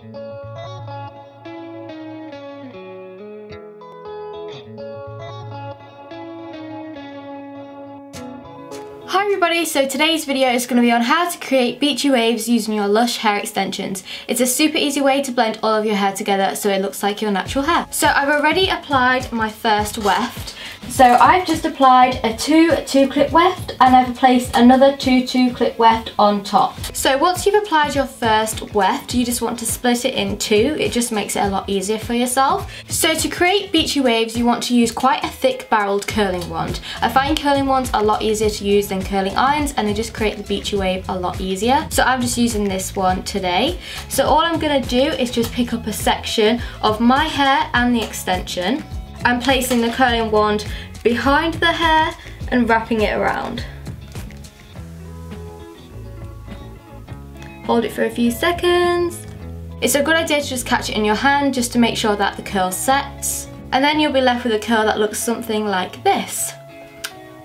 Hi everybody, so today's video is going to be on how to create beachy waves using your Lush hair extensions. It's a super easy way to blend all of your hair together so it looks like your natural hair. So I've already applied my first weft. So I've just applied a 2-clip weft and I've placed another 2-clip weft on top. So once you've applied your first weft, you just want to split it in two. It just makes it a lot easier for yourself. So to create beachy waves, you want to use quite a thick barreled curling wand. I find curling wands a lot easier to use than curling irons and they just create the beachy wave a lot easier. So I'm just using this one today. So all I'm going to do is just pick up a section of my hair and the extension. I'm placing the curling wand behind the hair and wrapping it around. Hold it for a few seconds. It's a good idea to just catch it in your hand just to make sure that the curl sets. And then you'll be left with a curl that looks something like this.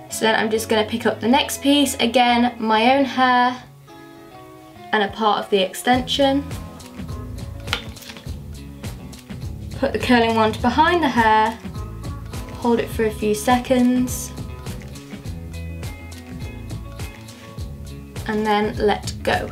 So then I'm just going to pick up the next piece, again my own hair and a part of the extension. Put the curling wand behind the hair, hold it for a few seconds and then let go.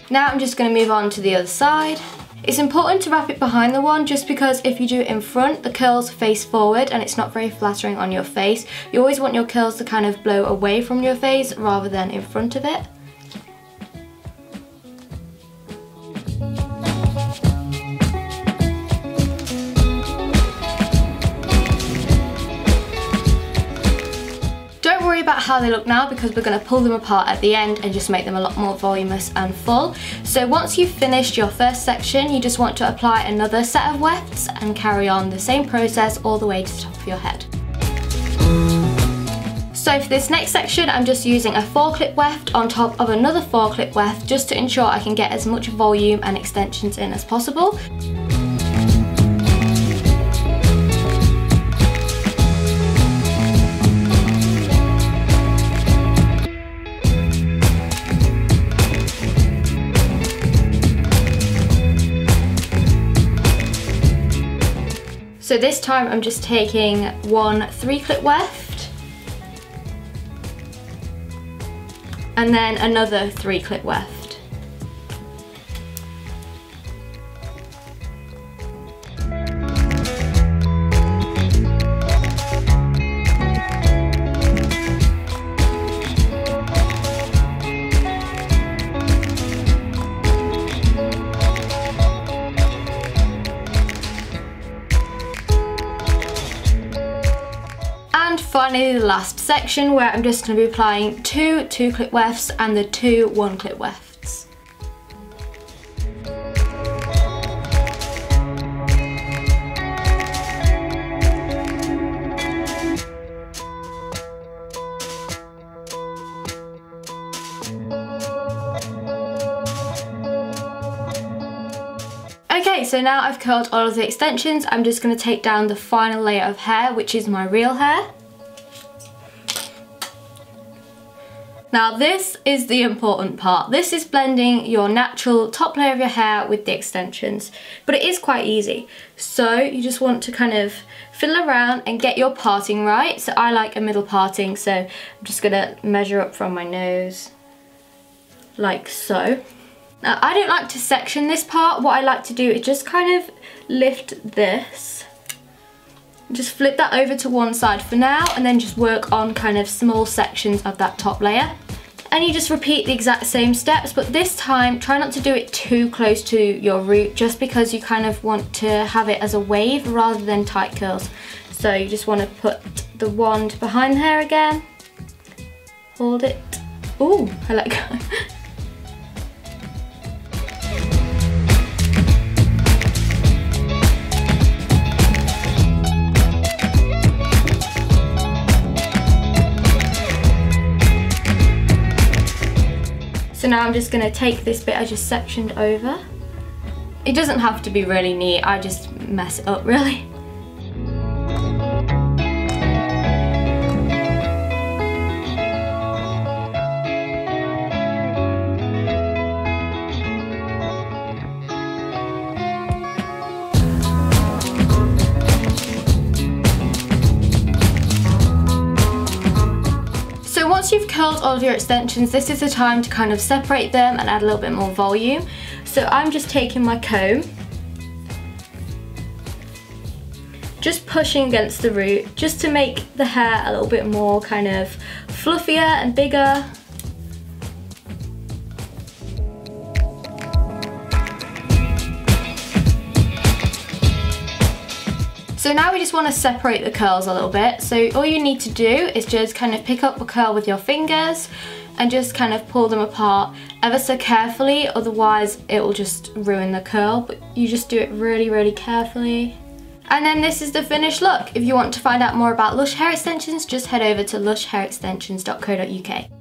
Now I'm just going to move on to the other side. It's important to wrap it behind the wand just because if you do it in front, the curls face forward and it's not very flattering on your face. You always want your curls to kind of blow away from your face rather than in front of it. Don't worry about how they look now because we're going to pull them apart at the end and just make them a lot more voluminous and full. So once you've finished your first section, you just want to apply another set of wefts and carry on the same process all the way to the top of your head. So for this next section, I'm just using a 4-clip weft on top of another 4-clip weft just to ensure I can get as much volume and extensions in as possible. So this time I'm just taking one 3-clip weft and then another 3-clip weft. And finally the last section where I'm just going to be applying two 2-clip wefts and the two 1-clip wefts. Okay, so now I've curled all of the extensions, I'm just going to take down the final layer of hair, which is my real hair. Now this is the important part. This is blending your natural top layer of your hair with the extensions, but it is quite easy. So you just want to kind of fiddle around and get your parting right. So I like a middle parting, so I'm just gonna measure up from my nose, like so. Now I don't like to section this part. What I like to do is just kind of lift this, just flip that over to one side for now and then just work on kind of small sections of that top layer. And you just repeat the exact same steps, but this time try not to do it too close to your root just because you kind of want to have it as a wave rather than tight curls. So you just want to put the wand behind the hair again, hold it, ooh, I let go. So now I'm just going to take this bit I just sectioned over. It doesn't have to be really neat, I just mess it up really. So once you've curled all of your extensions, this is the time to kind of separate them and add a little bit more volume. So I'm just taking my comb, just pushing against the root, just to make the hair a little bit more kind of fluffier and bigger. So now we just want to separate the curls a little bit. So all you need to do is just kind of pick up a curl with your fingers and just kind of pull them apart ever so carefully, otherwise it will just ruin the curl, but you just do it really, really carefully. And then this is the finished look. If you want to find out more about Lush hair extensions, just head over to lushhairextensions.co.uk.